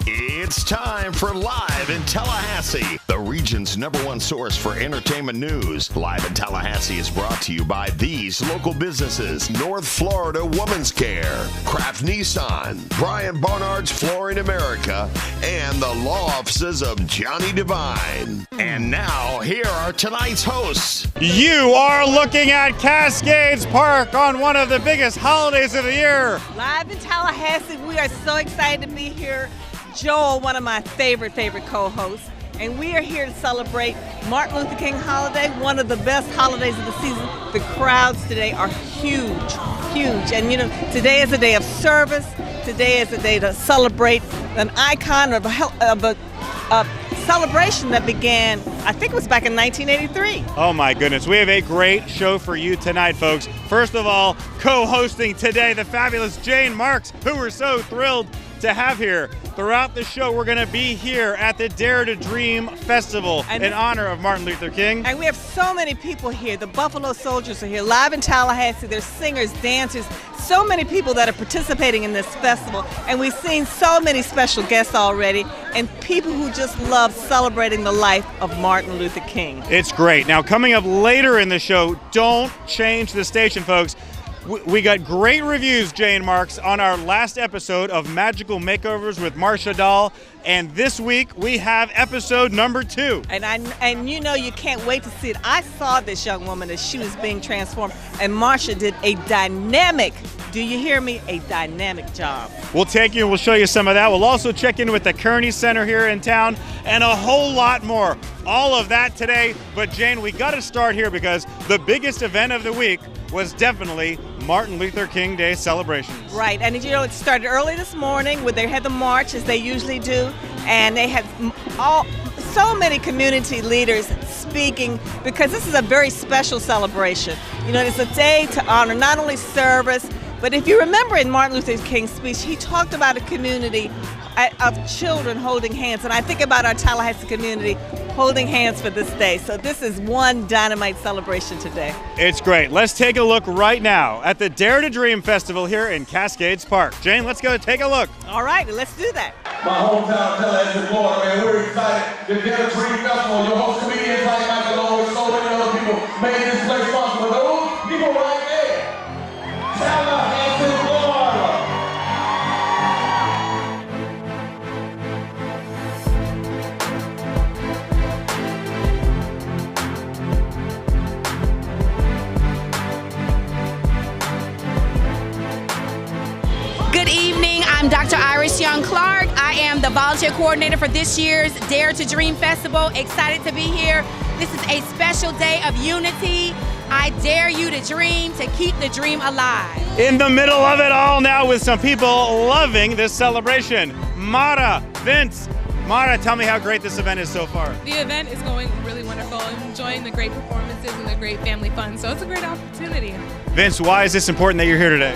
It's time for Live in Tallahassee, the region's #1 source for entertainment news. Live in Tallahassee is brought to you by these local businesses: North Florida Women's Care, Kraft Nissan, Brian Barnard's Flooring America, and the law offices of Johnny Devine. And now, here are tonight's hosts. You are looking at Cascades Park on one of the biggest holidays of the year. Live in Tallahassee, we are so excited to be here. Joel, one of my favorite co-hosts, and we are here to celebrate Martin Luther King holiday, one of the best holidays of the season. The crowds today are huge. And you know, today is a day of service. Today is a day to celebrate an icon of a celebration that began, I think it was back in 1983. Oh my goodness, we have a great show for you tonight, folks. First of all, co-hosting today, the fabulous Jane Marks, who we're so thrilled to have here. Throughout the show, we're going to be here at the Dare to Dream Festival in honor of Martin Luther King. And we have so many people here. The Buffalo Soldiers are here, live in Tallahassee. There's singers, dancers, so many people that are participating in this festival. And we've seen so many special guests already, and people who just love celebrating the life of Martin Luther King. It's great. Now, coming up later in the show, don't change the station, folks. We got great reviews, Jane Marks, on our last episode of Magical Makeovers with Marcia Dahl, and this week we have episode number 2. And you know, you can't wait to see it. I saw this young woman as she was being transformed, and Marcia did a dynamic, do you hear me, a dynamic job. We'll take you and we'll show you some of that. We'll also check in with the Kearney Center here in town and a whole lot more. All of that today. But Jane, we got to start here because the biggest event of the week was definitely Martin Luther King Day celebrations. Right, and you know, it started early this morning where they had the march, as they usually do, and they had so many community leaders speaking, because this is a very special celebration. You know, it's a day to honor not only service, but if you remember in Martin Luther King's speech, he talked about a community of children holding hands, and I think about our Tallahassee community holding hands for this day. So this is one dynamite celebration today. It's great. Let's take a look right now at the Dare to Dream Festival here in Cascades Park. Jane, let's go take a look. All right, let's do that. My hometown, Tallahassee, Florida, man, we're excited. The Dare to Dream Festival, your host comedians like Michael, along with so many other people, made this place possible. Those people right there, Tallahassee, Florida. Good evening, I'm Dr. Iris Young Clark. I am the volunteer coordinator for this year's Dare to Dream Festival. Excited to be here. This is a special day of unity. I dare you to dream, to keep the dream alive. In the middle of it all now with some people loving this celebration. Mara, Vince. Mara, tell me how great this event is so far. The event is going really wonderful. I'm enjoying the great performances and the great family fun, so it's a great opportunity. Vince, why is this important that you're here today?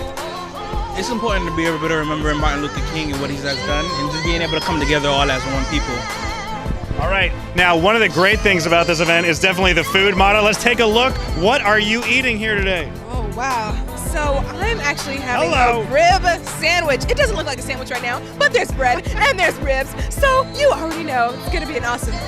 It's important to be able to remember Martin Luther King and what he has done, and just being able to come together all as one people. All right, now one of the great things about this event is definitely the food. Mara, let's take a look. What are you eating here today? Oh, wow. So I'm actually having Hello. a rib sandwich. It doesn't look like a sandwich right now, but there's bread and there's ribs. So you already know it's going to be an awesome thing.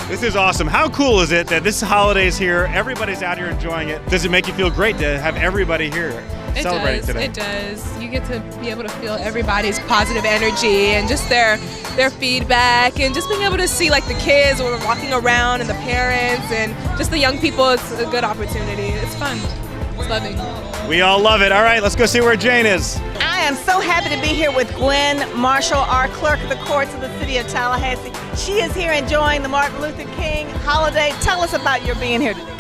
This is awesome. How cool is it that this holiday's here, everybody's out here enjoying it? Does it make you feel great to have everybody here celebrating today? It does. You get to be able to feel everybody's positive energy and just their feedback, and just being able to see like the kids when we're walking around and the parents and just the young people. It's a good opportunity. It's fun. It's loving. We all love it. All right, let's go see where Jane is. I am so happy to be here with Gwen Marshall, our clerk of the courts of the city of Tallahassee. She is here enjoying the Martin Luther King holiday. Tell us about your being here today.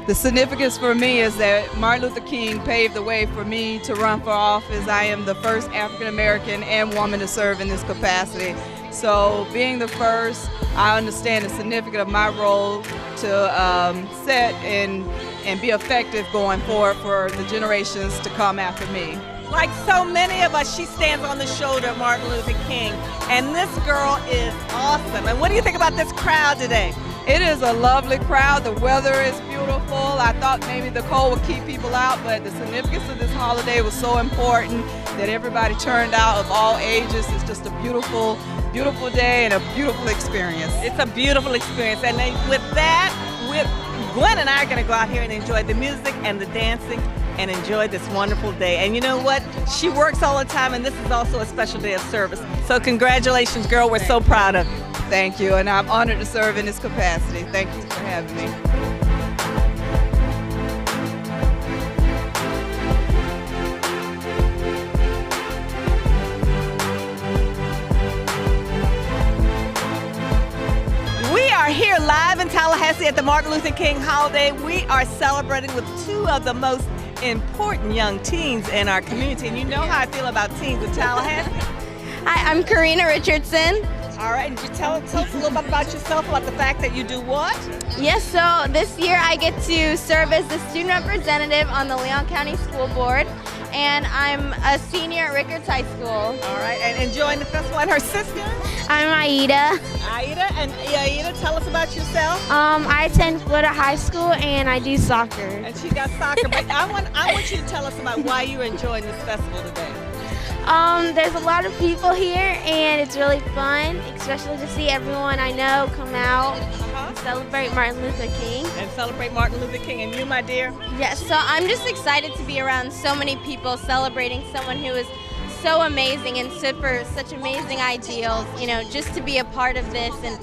The significance for me is that Martin Luther King paved the way for me to run for office. I am the first African American and woman to serve in this capacity. So being the first, I understand the significance of my role to set and be effective going forward for the generations to come after me. Like so many of us, she stands on the shoulder of Martin Luther King, and this girl is awesome. And what do you think about this crowd today? It is a lovely crowd. The weather is beautiful. I thought maybe the cold would keep people out, but the significance of this holiday was so important that everybody turned out of all ages. It's just a beautiful, beautiful day and a beautiful experience. It's a beautiful experience. And then with that, Gwen and I are going to go out here and enjoy the music and the dancing and enjoy this wonderful day. And you know what? She works all the time, and this is also a special day of service. So congratulations, girl. We're so proud of you. Thank you, and I'm honored to serve in this capacity. Thank you for having me. We are here live in Tallahassee at the Martin Luther King holiday. We are celebrating with two of the most important young teens in our community. And you know how I feel about teens in Tallahassee. Hi, I'm Karina Richardson. All right, and you tell us a little bit about yourself, about the fact that you do what? Yes, so this year I get to serve as the student representative on the Leon County School Board, and I'm a senior at Rickards High School. All right, and enjoying the festival. And her sister? I'm Aida. And Aida, tell us about yourself. I attend Florida High School and I do soccer. And she got soccer, but I want you to tell us about why you're enjoying this festival today. There's a lot of people here and it's really fun, especially to see everyone I know come out and celebrate Martin Luther King. And celebrate Martin Luther King. And you, my dear? Yes, so I'm just excited to be around so many people celebrating someone who is so amazing and stood for such amazing ideals, you know, just to be a part of this. And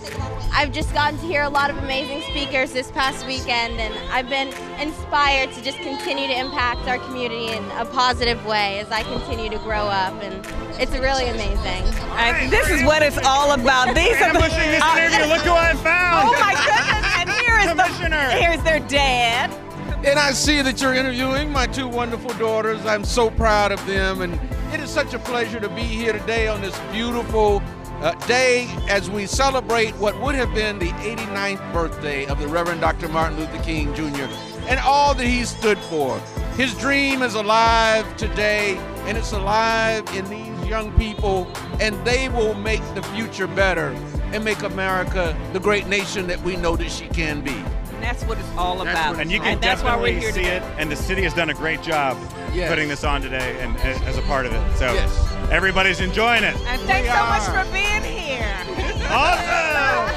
I've just gotten to hear a lot of amazing speakers this past weekend, and I've been inspired to just continue to impact our community in a positive way as I continue to grow up, and it's really amazing. And this is what it's all about. These are Ambushing this interview. Look who I found. Oh my goodness! And here is Commissioner. Here's their dad. And I see that you're interviewing my two wonderful daughters. I'm so proud of them, and it is such a pleasure to be here today on this beautiful day as we celebrate what would have been the 89th birthday of the Reverend Dr. Martin Luther King Jr. and all that he stood for. His dream is alive today, and it's alive in these young people, and they will make the future better and make America the great nation that we know that she can be. And that's what it's all about. And you can that's why we're definitely here see today. it, and the city has done a great job putting this on today and as a part of it. So everybody's enjoying it. And thanks so much for being here. Awesome!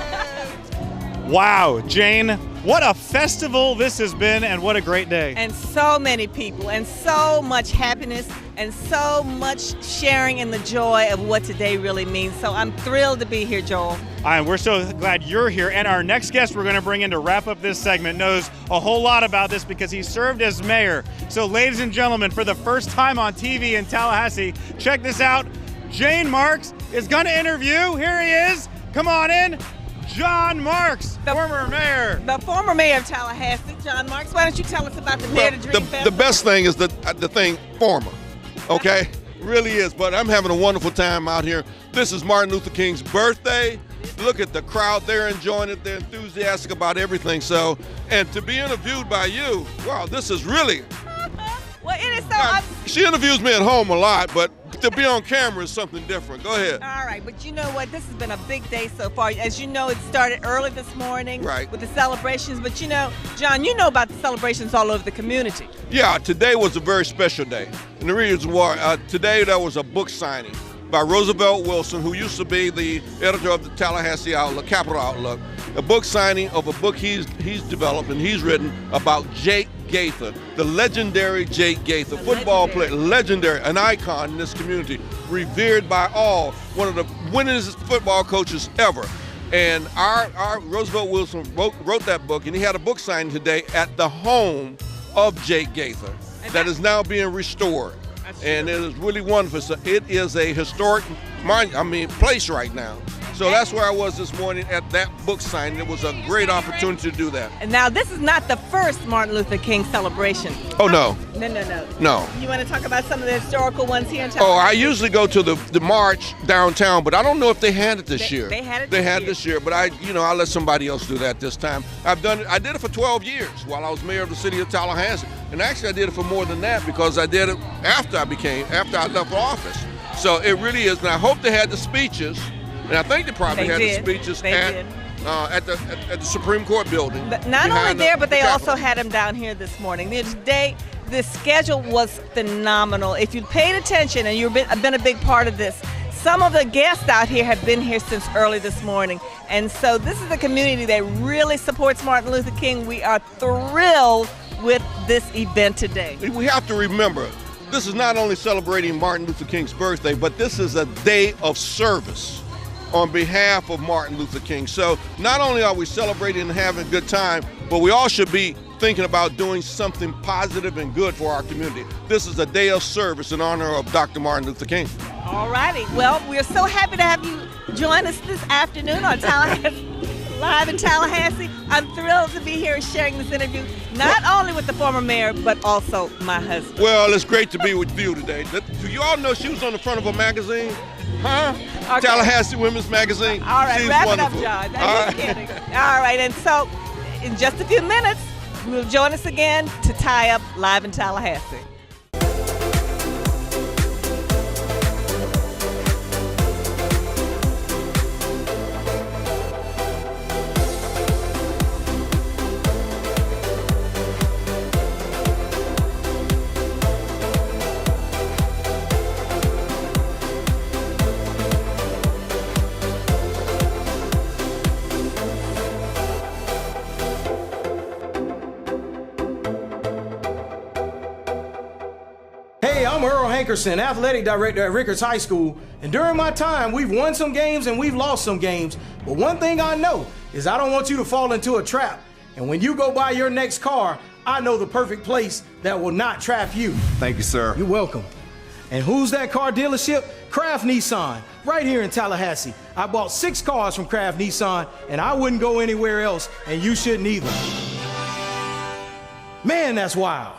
Wow, Jane, what a festival this has been, and what a great day. And so many people, and so much happiness, and so much sharing in the joy of what today really means. So I'm thrilled to be here, Joel. And we're so glad you're here. And our next guest we're going to bring in to wrap up this segment knows a whole lot about this because he served as mayor. So ladies and gentlemen, for the first time on TV in Tallahassee, check this out. Jane Marks is going to interview. Here he is. Come on in. John Marks, the former mayor. The former mayor of Tallahassee, John Marks. Why don't you tell us about the Mayor to Dream Festival? The best thing is the thing former, okay? Really is, but I'm having a wonderful time out here. This is Martin Luther King's birthday. Look at the crowd, they're enjoying it, they're enthusiastic about everything. So, and to be interviewed by you, wow, this is really. Well, it is so. She interviews me at home a lot, but to be on camera is something different. Go ahead. All right, but you know what? This has been a big day so far. As you know, it started early this morning with the celebrations. But you know, John, you know about the celebrations all over the community. Yeah, today was a very special day. And the reason why, today there was a book signing by Roosevelt Wilson, who used to be the editor of the Tallahassee Outlook, Capital Outlook, a book signing of a book he's developed and he's written about Jake Gaither, the legendary Jake Gaither, football player, legendary, an icon in this community, revered by all, one of the winningest football coaches ever. And our Roosevelt Wilson wrote that book, and he had a book signing today at the home of Jake Gaither that is now being restored. And it is really wonderful. So it is a historic place right now. So that's where I was this morning at that book signing. It was a great opportunity to do that. And now this is not the first Martin Luther King celebration. Oh, no. No. You want to talk about some of the historical ones here in Tallahassee? Oh, I usually go to the march downtown, but I don't know if they had it this year. They had it this year, but I'll let somebody else do that this time. I did it for 12 years while I was mayor of the city of Tallahassee. And actually I did it for more than that because I did it after I left office. So it really is, and I hope they had the speeches. And I think they probably had the speeches at the Supreme Court building. But not only there, but they also had them down here this morning. The schedule was phenomenal. If you paid attention and you've been a big part of this, some of the guests out here have been here since early this morning. And so this is a community that really supports Martin Luther King. We are thrilled with this event today. We have to remember, this is not only celebrating Martin Luther King's birthday, but this is a day of service on behalf of Martin Luther King. So not only are we celebrating and having a good time, but we all should be thinking about doing something positive and good for our community. This is a day of service in honor of Dr. Martin Luther King. All righty. Well, we're so happy to have you join us this afternoon on Tallahassee, live in Tallahassee. I'm thrilled to be here sharing this interview, not only with the former mayor, but also my husband. Well, it's great to be with you today. Do you all know she was on the front of a magazine? Huh? Okay. Tallahassee Women's Magazine. All right, she's wrap wonderful. it up, John. I'm just kidding. All right, and so in just a few minutes, you'll join us again to tie up live in Tallahassee. Hey, I'm Earl Hankerson, athletic director at Rickards High School, and during my time, we've won some games and we've lost some games, but one thing I know is I don't want you to fall into a trap, and when you go buy your next car, I know the perfect place that will not trap you. Thank you, sir. You're welcome. And who's that car dealership? Kraft Nissan, right here in Tallahassee. I bought 6 cars from Kraft Nissan, and I wouldn't go anywhere else, and you shouldn't either. Man, that's wild.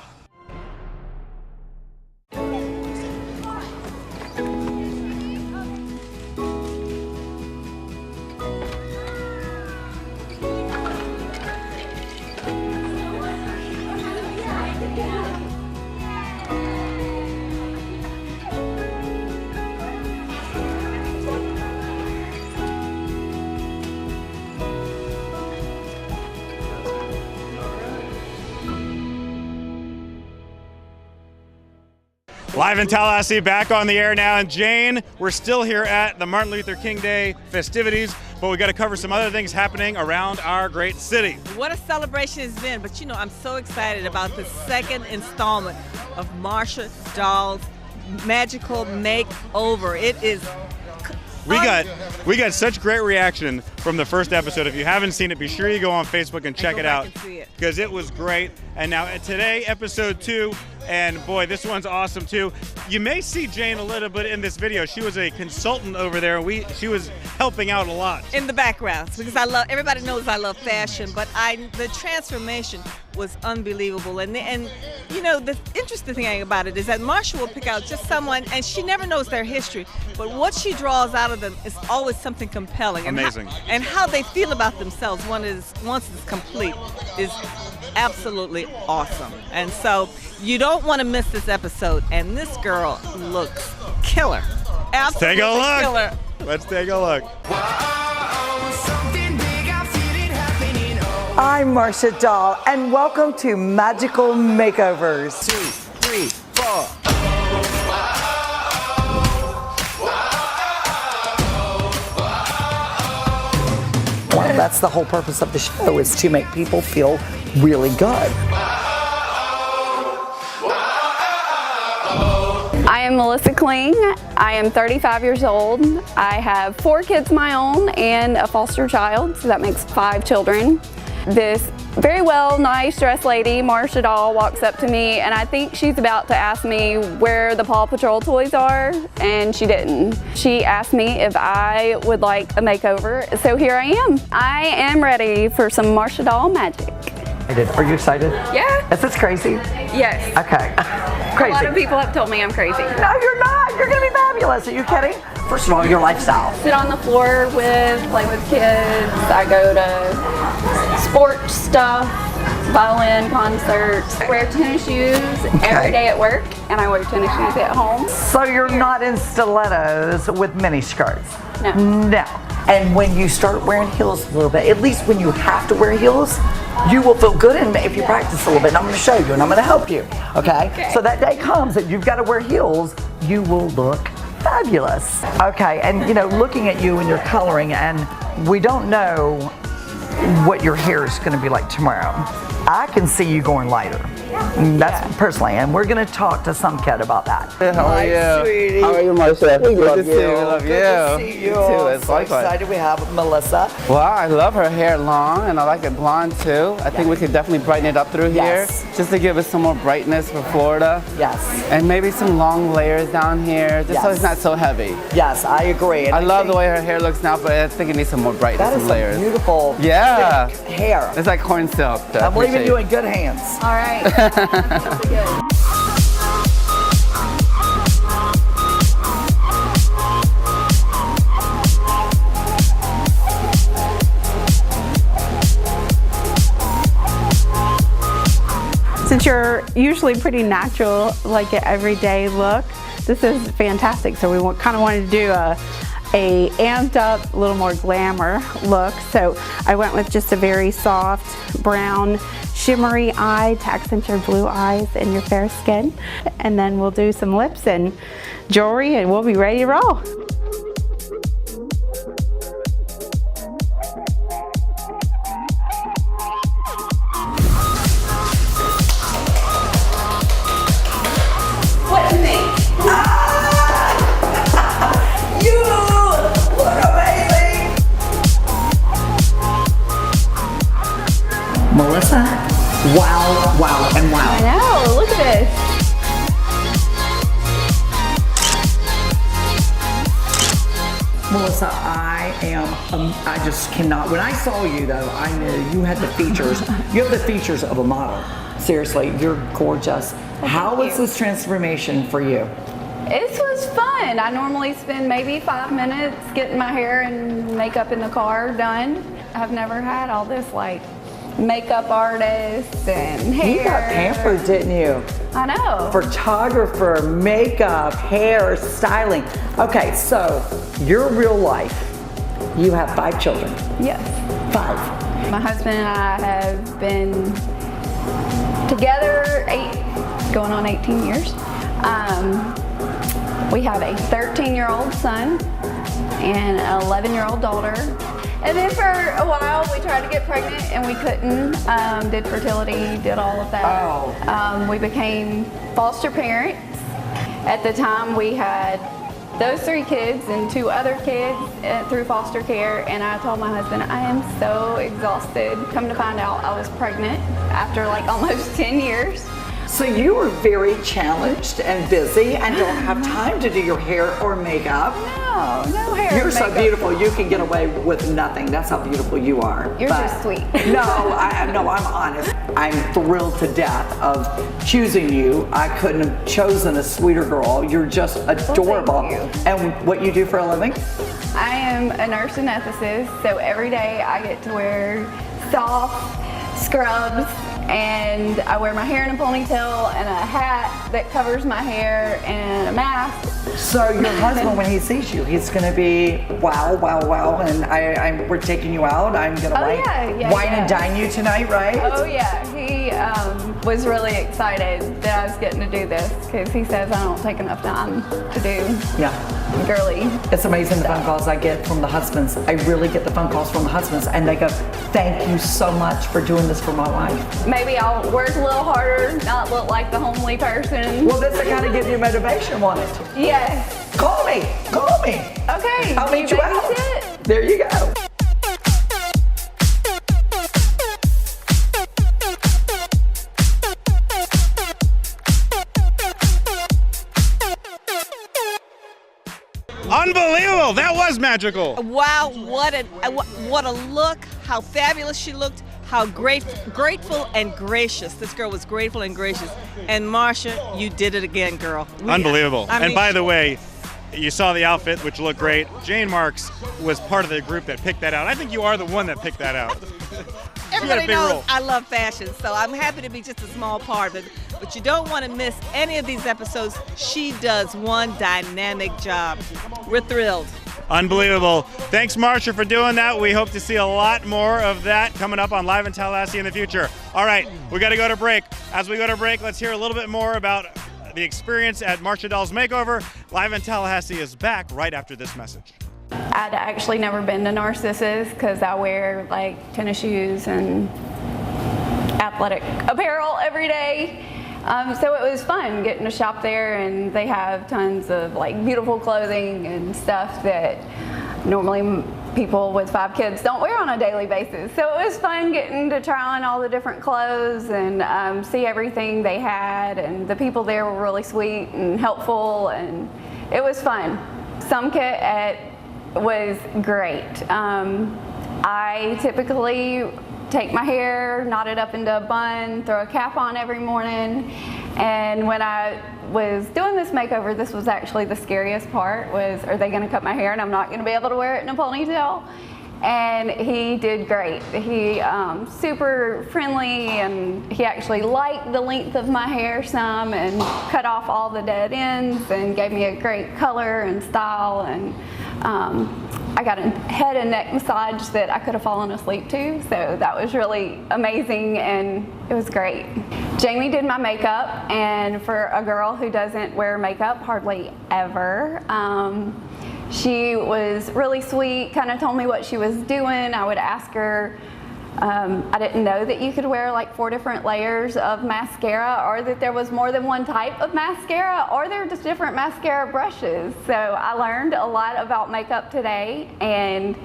Live in Tallahassee, back on the air now. And Jane, we're still here at the Martin Luther King Day festivities, but we got to cover some other things happening around our great city. What a celebration it's been, but you know, I'm so excited about the second installment of Marsha Dahl's Magical Makeover. It is We got such great reaction from the first episode. If you haven't seen it, be sure you go on Facebook and check it out, because it was great. And now today, episode 2, and boy, this one's awesome too. You may see Jane a little bit in this video. She was a consultant over there. She was helping out a lot in the background, because everybody knows I love fashion, but the transformation was unbelievable. And you know, the interesting thing about it is that Marsha will pick out just someone, and she never knows their history, but what she draws out of them is always something compelling. Amazing. And how they feel about themselves once it's complete is absolutely awesome. And so you don't want to miss this episode, and this girl looks killer. Absolutely take a look. Killer. Let's take a look. I'm Marsha Dahl, and welcome to Magical Makeovers. 2, 3, 4. Well, that's the whole purpose of the show, is to make people feel really good. I am Melissa Kling. I am 35 years old. I have 4 kids of my own and a foster child, so that makes 5 children. This very nice dressed lady, Marsha Dahl, walks up to me, and I think she's about to ask me where the Paw Patrol toys are, and she didn't. She asked me if I would like a makeover, so here I am. I am ready for some Marsha Dahl magic. Are you excited? Yeah. Is this crazy? Yes. Okay. Crazy. A lot of people have told me I'm crazy. No, you're not. You're going to be fabulous. Are you kidding? First of all, your lifestyle. Sit on the floor play with kids. I go to sports stuff, violin concerts. I wear tennis shoes every day at work, and I wear tennis shoes at home. So you're not in stilettos with mini skirts? No. No. And when you start wearing heels a little bit, at least when you have to wear heels, you will feel good and if you practice a little bit. And I'm going to show you and I'm going to help you. Okay? So that day comes that you've got to wear heels, you will look fabulous. Okay, and you know, looking at you and your coloring, and we don't know what your hair is going to be like tomorrow. I can see you going lighter. That's personally, and we're going to talk to some kid about that. How are you? Sweetie. How are you, Marcia? Good to see you. Love Good you. to see you. You too. It's So likewise. excited we have Melissa. Well, I love her hair long, and I like it blonde too. I think we could definitely brighten it up through Yes. here, just to give us some more brightness for Florida. Yes. And maybe some long layers down here, just so Yes. it's not so heavy. Yes, I agree. And I love think the way her hair looks now, but I think it needs some more brightness that is and layers. some beautiful Yeah. thick hair. It's like corn silk. I'm leaving you in good hands. All right. Since you're usually pretty natural, like an everyday look, this is fantastic. So we kind of wanted to do a amped up, a little more glamour look. So I went with just a very soft brown shimmery eye to accent your blue eyes and your fair skin. And then we'll do some lips and jewelry and we'll be ready to roll. What do you think? You look amazing! Melissa, wow, wow, and wow. I know, look at this. Melissa, I just cannot. When I saw you though, I knew you had the features. You have the features of a model. Seriously, you're gorgeous. How was this transformation for you? This was fun. I normally spend maybe 5 minutes getting my hair and makeup in the car done. I've never had all this like makeup artists and hair. You got pampered, didn't you? I know. Photographer, makeup, hair, styling. Okay, so your real life, you have 5 children. Yes. 5. My husband and I have been together going on 18 years. We have a 13-year-old son and an 11-year-old daughter. And then for a while we tried to get pregnant and we couldn't. Did fertility, did all of that. Oh. We became foster parents. At the time we had those 3 kids and 2 other kids through foster care, and I told my husband, I am so exhausted. Come to find out I was pregnant after like almost 10 years. So you were very challenged and busy and don't have time to do your hair or makeup. No hair. You're so makeup. beautiful. You can get away with nothing. That's how beautiful you are. You're But just sweet. No, I'm honest. I'm thrilled to death of choosing you. I couldn't have chosen a sweeter girl. You're just adorable. Well, thank you. And what you do for a living? I am a nurse anesthetist, so every day I get to wear soft scrubs, and I wear my hair in a ponytail and a hat that covers my hair and a mask. So your husband, when he sees you, he's going to be wow, wow, wow, and we're taking you out. I'm going to wine and dine you tonight, right? Oh yeah, he was really excited that I was getting to do this because he says I don't take enough time to do girly. It's amazing the phone calls I get from the husbands. I really get the phone calls from the husbands, and they go, thank you so much for doing this for my wife. Maybe I'll work a little harder, not look like the homely person. Well, this will kind of give you motivation, won't it? Yes. Call me. Okay. I'll meet you out. Babysit? There you go. Unbelievable! That was magical. Wow, what a look, how fabulous she looked, how grateful and gracious. This girl was grateful and gracious. And Marcia, you did it again, girl. Unbelievable. I mean, and by the way, you saw the outfit, which looked great. Jane Marks was part of the group that picked that out. I think you are the one that picked that out. everybody knows I love fashion, so I'm happy to be just a small part of it. But you don't want to miss any of these episodes. She does one dynamic job. We're thrilled. Unbelievable. Thanks, Marsha, for doing that. We hope to see a lot more of that coming up on Live in Tallahassee in the future. All right, we got to go to break. As we go to break, let's hear a little bit more about the experience at Marsha Doll's Makeover. Live in Tallahassee is back right after this message. I'd actually never been to Narcissus because I wear like tennis shoes and athletic apparel every day. So it was fun getting to shop there, and they have tons of like beautiful clothing and stuff that normally people with 5 kids don't wear on a daily basis. So it was fun getting to try on all the different clothes and see everything they had, and the people there were really sweet and helpful, and it was fun. Some kit was great. I typically take my hair, knot it up into a bun, throw a cap on every morning. And when I was doing this makeover, this was actually the scariest part, was are they gonna cut my hair and I'm not gonna be able to wear it in a ponytail? And he did great. He super friendly, and he actually liked the length of my hair some and cut off all the dead ends and gave me a great color and style. And I got a head and neck massage that I could have fallen asleep to, so that was really amazing and it was great. Jamie did my makeup, and for a girl who doesn't wear makeup hardly ever, she was really sweet, kind of told me what she was doing. I would ask her, I didn't know that you could wear like 4 different layers of mascara, or that there was more than one type of mascara, or there were just different mascara brushes. So I learned a lot about makeup today, and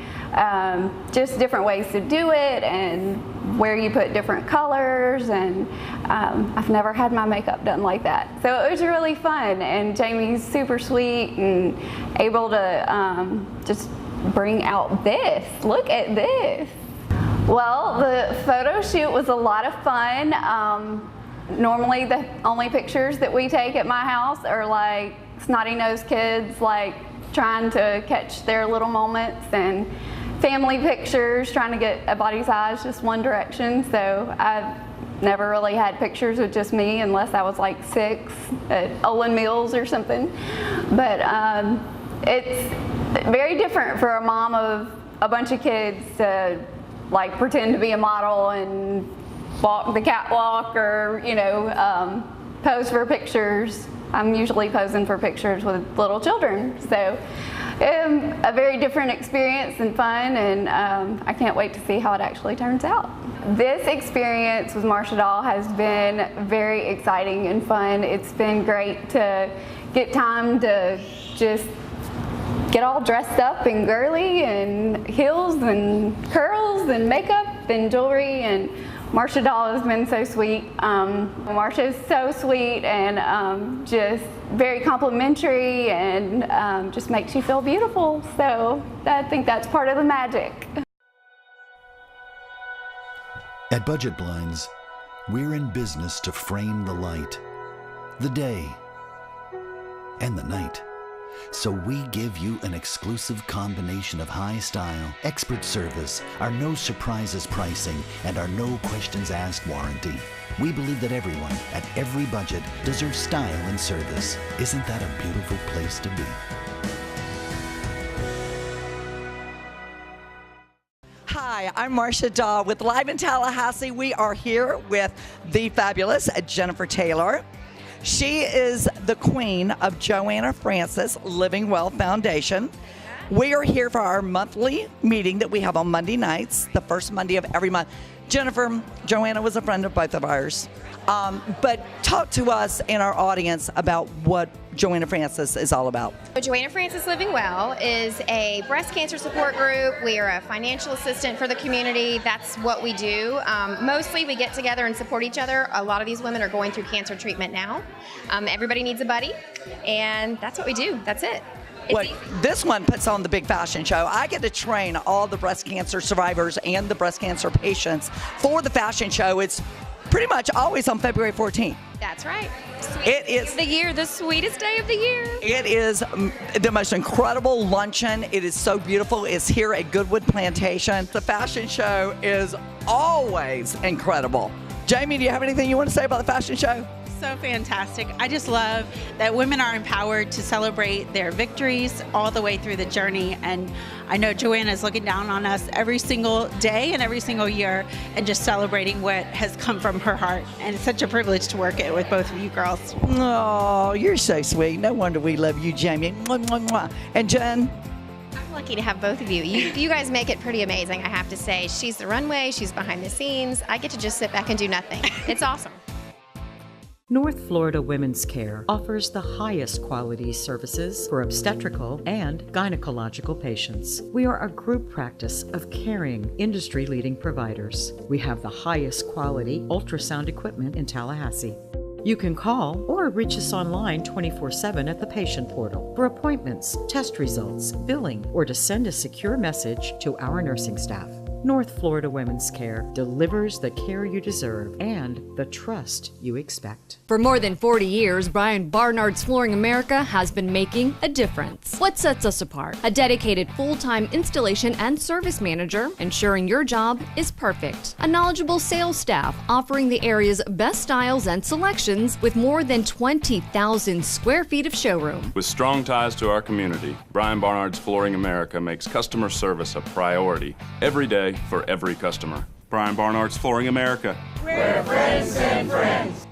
just different ways to do it and where you put different colors, and I've never had my makeup done like that. So it was really fun, and Jamie's super sweet and able to just bring out this. Look at this. Well, the photo shoot was a lot of fun. Normally the only pictures that we take at my house are like snotty-nosed kids like trying to catch their little moments, and family pictures trying to get a body's eyes just one direction. So I've never really had pictures of just me unless I was like 6 at Olin Mills or something. But it's very different for a mom of a bunch of kids to like pretend to be a model and walk the catwalk, or pose for pictures. I'm usually posing for pictures with little children, so a very different experience and fun, and I can't wait to see how it actually turns out. This experience with Marsha Doll has been very exciting and fun. It's been great to get time to just get all dressed up and girly, and heels and curls and makeup and jewelry, and Marsha Doll has been so sweet. Marsha is so sweet and just very complimentary, and just makes you feel beautiful. So I think that's part of the magic. At Budget Blinds, we're in business to frame the light, the day, and the night. So we give you an exclusive combination of high style, expert service, our no surprises pricing, and our no questions asked warranty. We believe that everyone at every budget deserves style and service. Isn't that a beautiful place to be? Hi, I'm Marsha Doll with Live in Tallahassee. We are here with the fabulous Jennifer Taylor. She is the queen of Joanna Francis Living Well Foundation. We are here for our monthly meeting that we have on Monday nights, the first Monday of every month. Jennifer, Joanna was a friend of both of ours. But talk to us and our audience about what Joanna Francis is all about. Joanna Francis Living Well is a breast cancer support group. We are a financial assistant for the community. That's what we do. Mostly we get together and support each other. A lot of these women are going through cancer treatment now. Everybody needs a buddy, and that's what we do. That's it. Well, this one puts on the big fashion show. I get to train all the breast cancer survivors and the breast cancer patients for the fashion show. It's pretty much always on February 14th. That's right. It is the year, the sweetest day of the year. It is the most incredible luncheon. It is so beautiful. It's here at Goodwood Plantation. The fashion show is always incredible. Jamie, do you have anything you want to say about the fashion show? so fantastic. I just love that women are empowered to celebrate their victories all the way through the journey. And I know Joanna is looking down on us every single day and every single year and just celebrating what has come from her heart. And it's such a privilege to work it with both of you girls. Oh, you're so sweet. No wonder we love you, Jamie. Mwah, mwah, mwah. And Jen? I'm lucky to have both of you. You guys make it pretty amazing, I have to say. She's the runway, she's behind the scenes. I get to just sit back and do nothing. It's awesome. North Florida Women's Care offers the highest quality services for obstetrical and gynecological patients. We are a group practice of caring, industry-leading providers. We have the highest quality ultrasound equipment in Tallahassee. You can call or reach us online 24/7 at the patient portal for appointments, test results, billing, or to send a secure message to our nursing staff. North Florida Women's Care delivers the care you deserve and the trust you expect. For more than 40 years, Brian Barnard's Flooring America has been making a difference. What sets us apart? A dedicated full-time installation and service manager, ensuring your job is perfect. A knowledgeable sales staff offering the area's best styles and selections with more than 20,000 square feet of showroom. With strong ties to our community, Brian Barnard's Flooring America makes customer service a priority every day for every customer. Brian Barnard's Flooring America. We're friends and friends.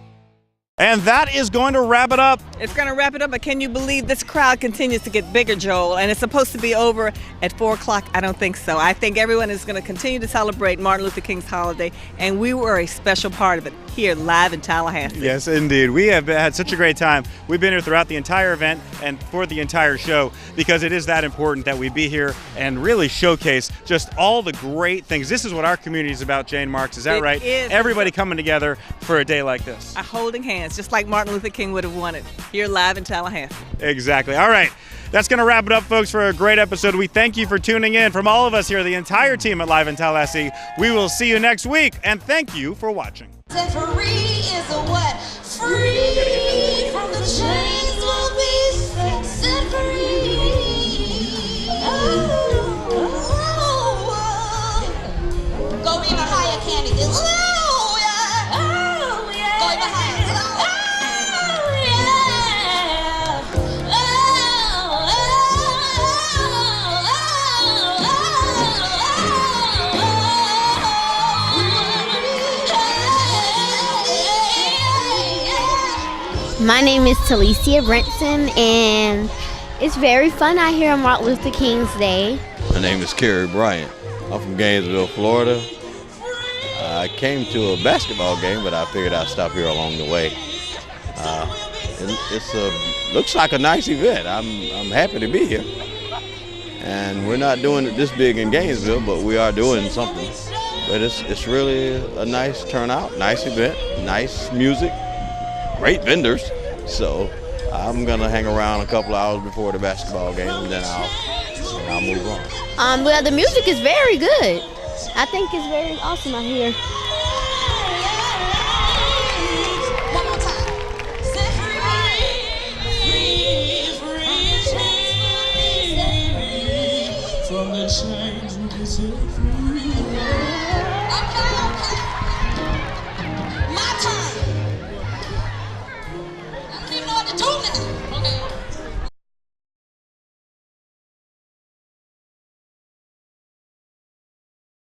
And that is going to wrap it up. It's going to wrap it up, but can you believe this crowd continues to get bigger, Joel? And it's supposed to be over at 4 o'clock. I don't think so. I think everyone is going to continue to celebrate Martin Luther King's holiday, and we were a special part of it here live in Tallahassee. Yes, indeed. We have had such a great time. We've been here throughout the entire event and for the entire show because it is that important that we be here and really showcase just all the great things. This is what our community is about, Jane Marks. Is that right? Is. Everybody coming together for a day like this. A holding hands, just like Martin Luther King would have wanted, here live in Tallahassee. Exactly. All right. That's going to wrap it up, folks, for a great episode. We thank you for tuning in. From all of us here, the entire team at Live in Tallahassee, we will see you next week, and thank you for watching. And free is a what? Free from the chains will be set free. Oh, oh, oh. Go even higher, Candy. Oh, yeah. Oh, yeah. Go even higher. My name is Talicia Brenson, and it's very fun out here on Martin Luther King's Day. My name is Kerry Bryant. I'm from Gainesville, Florida. I came to a basketball game, but I figured I'd stop here along the way. Looks like a nice event. I'm happy to be here. And we're not doing it this big in Gainesville, but we are doing something. But it's really a nice turnout, nice event, nice music. Great vendors, so I'm gonna hang around a couple hours before the basketball game, and then I'll move on. Well, the music is very good. I think it's very awesome out here. One more time. Set free, from the chains will be set free. Okay. My turn. I don't even know what to do now.